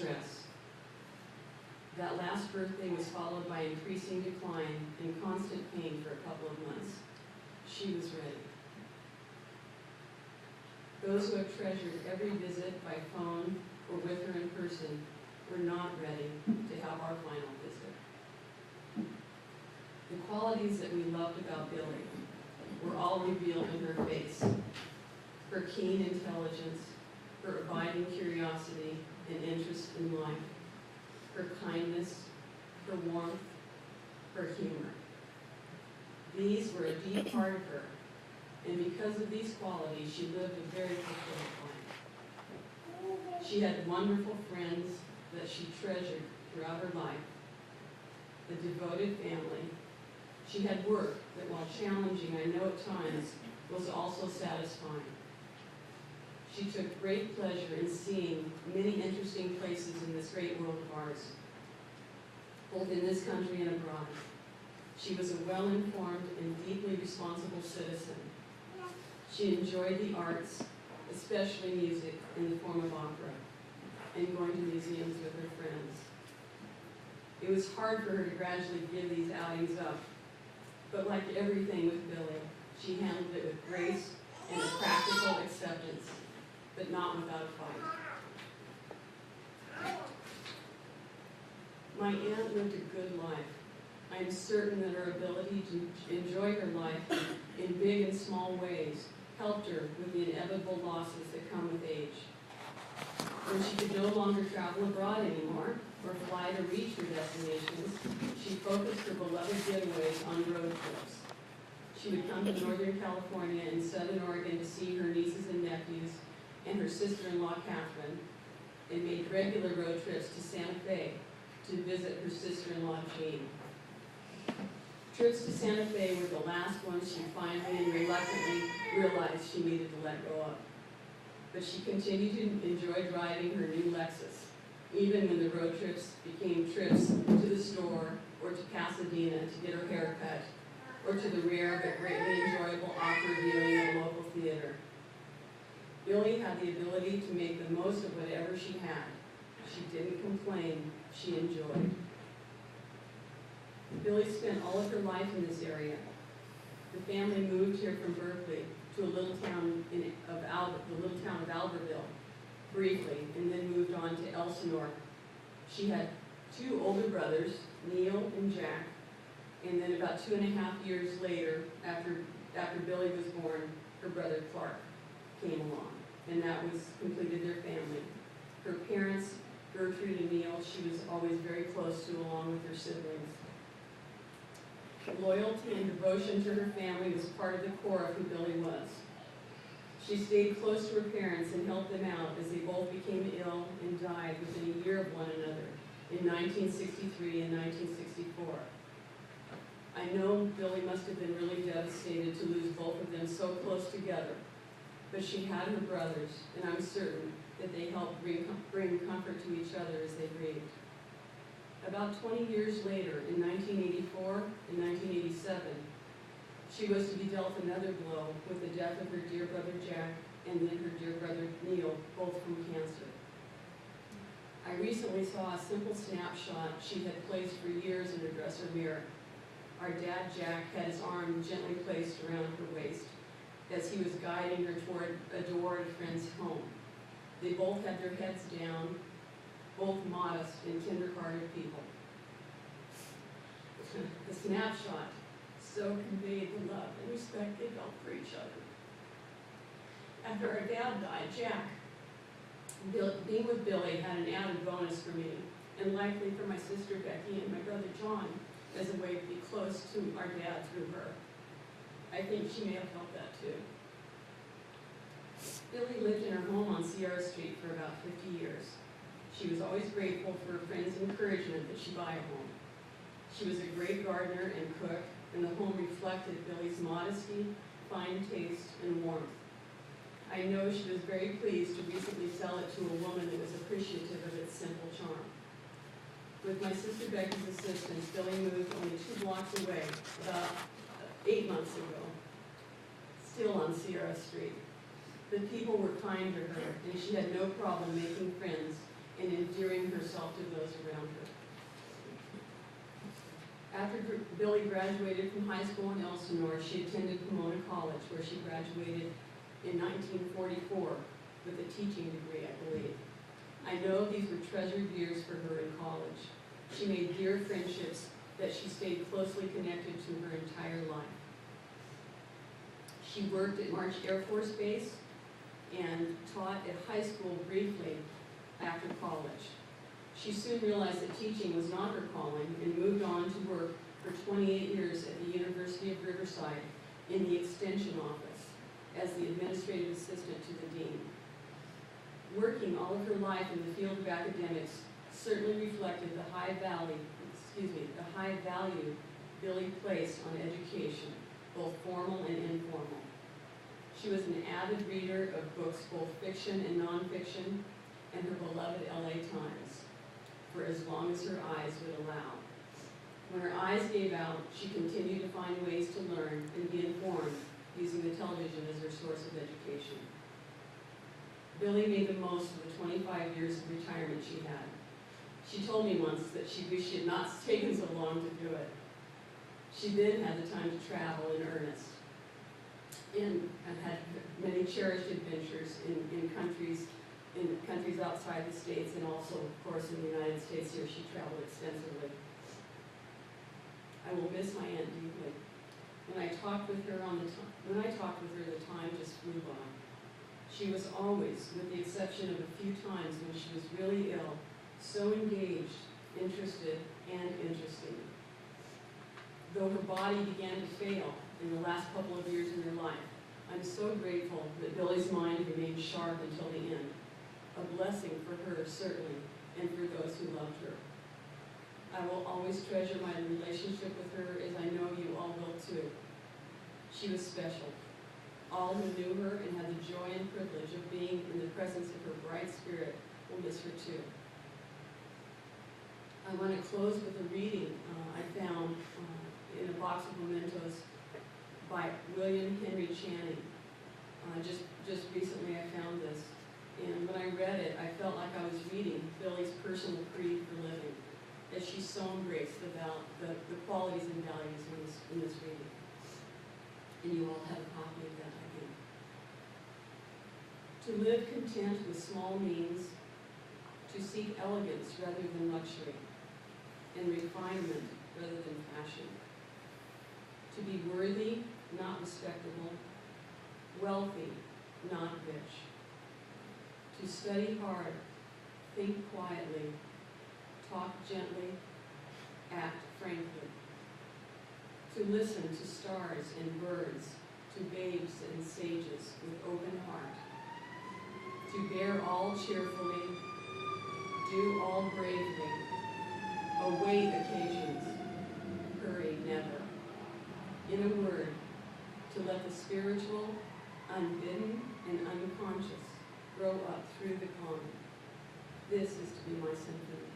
stress. That last birthday was followed by increasing decline and constant pain for a couple of months. She was ready. Those who have treasured every visit by phone or with her in person were not ready to have our final visit. The qualities that we loved about Billy were all revealed in her face. Her keen intelligence, her abiding curiosity and interest in life, her kindness, her warmth, her humor. These were a deep part of her, and because of these qualities, she lived a very fulfilled life. She had wonderful friends that she treasured throughout her life, a devoted family. She had work that, while challenging, I know at times, was also satisfying. She took great pleasure in seeing many interesting places in this great world of ours, both in this country and abroad. She was a well-informed and deeply responsible citizen. She enjoyed the arts, especially music in the form of opera, and going to museums with her friends. It was hard for her to gradually give these outings up, but like everything with Billy, she handled it with grace and a practical acceptance, but not without a fight. My aunt lived a good life. I am certain that her ability to enjoy her life in big and small ways helped her with the inevitable losses that come with age. When she could no longer travel abroad anymore or fly to reach her destinations, she focused her beloved getaways on road trips. She would come to Northern California and Southern Oregon to see her nieces and nephews and her sister-in-law, Catherine, and made regular road trips to Santa Fe to visit her sister-in-law, Jean. Trips to Santa Fe were the last ones she finally and reluctantly realized she needed to let go of. But she continued to enjoy driving her new Lexus, even when the road trips became trips to the store or to Pasadena to get her hair cut, or to the rare but greatly enjoyable opera viewing at a local theater. Billy had the ability to make the most of whatever she had. She didn't complain, she enjoyed. Billy spent all of her life in this area. The family moved here from Berkeley to a little town the little town of Albertville, briefly, and then moved on to Elsinore. She had two older brothers, Neil and Jack, and then about 2.5 years later, after Billy was born, her brother Clark came along, and that completed their family. Her parents, Gertrude and Neil, she was always very close to, along with her siblings. Loyalty and devotion to her family was part of the core of who Billy was. She stayed close to her parents and helped them out as they both became ill and died within a year of one another in 1963 and 1964. I know Billy must have been really devastated to lose both of them so close together, but she had her brothers, and I'm certain that they helped bring comfort to each other as they grieved. About 20 years later, in 1984 and 1987, she was to be dealt another blow with the death of her dear brother Jack and then her dear brother Neil, both from cancer. I recently saw a simple snapshot she had placed for years in her dresser mirror. Our dad, Jack, had his arm gently placed around her waist as he was guiding her toward a door at a friend's home. They both had their heads down, both modest and tender-hearted people. The snapshot so conveyed the love and respect they felt for each other. After our dad died, Jack, being with Billy had an added bonus for me, and likely for my sister Becky and my brother John, as a way to be close to our dad through her. I think she may have felt that too. Billy lived in her home on Sierra Street for about 50 years. She was always grateful for her friends' encouragement that she buy a home. She was a great gardener and cook, and the home reflected Billy's modesty, fine taste, and warmth. I know she was very pleased to recently sell it to a woman that was appreciative of its simple charm. With my sister Becky's assistance, Billy moved only 2 blocks away, about 8 months ago, still on Sierra Street. The people were kind to her, and she had no problem making friends and endearing herself to those around her. After Billye graduated from high school in Elsinore, she attended Pomona College, where she graduated in 1944 with a teaching degree, I believe. I know these were treasured years for her in college. She made dear friendships that she stayed closely connected to her entire life. She worked at March Air Force Base and taught at high school briefly after college. She soon realized that teaching was not her calling and moved on to work for 28 years at the University of Riverside in the Extension Office as the administrative assistant to the dean. Working all of her life in the field of academics certainly reflected the high value Billye placed on education, both formal and informal. She was an avid reader of books, both fiction and nonfiction, and her beloved LA Times, for as long as her eyes would allow. When her eyes gave out, she continued to find ways to learn and be informed using the television as her source of education. Billye made the most of the 25 years of retirement she had. She told me once that she wished she had not taken so long to do it. She then had the time to travel in earnest and had many cherished adventures in countries outside the States, and also, of course, in the United States. Here she traveled extensively. I will miss my aunt deeply. When I talked with her, the time just flew by. She was always, with the exception of a few times when she was really ill, so engaged, interested, and interesting. Though her body began to fail in the last couple of years in her life, I'm so grateful that Billye's mind remained sharp until the end. A blessing for her, certainly, and for those who loved her. I will always treasure my relationship with her, as I know you all will too. She was special. All who knew her and had the joy and privilege of being in the presence of her bright spirit will miss her too. I want to close with a reading I found in a box of mementos by William Henry Channing. Just recently I found this, and when I read it, I felt like I was reading Billye's personal creed for living, as she so embraced the qualities and values in this reading. And you all have a copy of that, I think. To live content with small means, to seek elegance rather than luxury, and refinement rather than fashion. To be worthy, not respectable, wealthy, not rich. To study hard, think quietly, talk gently, act frankly. To listen to stars and birds, to babes and sages with open heart. To bear all cheerfully, do all bravely, await occasions, hurry never. In a word, to let the spiritual, unbidden, and unconscious grow up through the common. This is to be my symphony.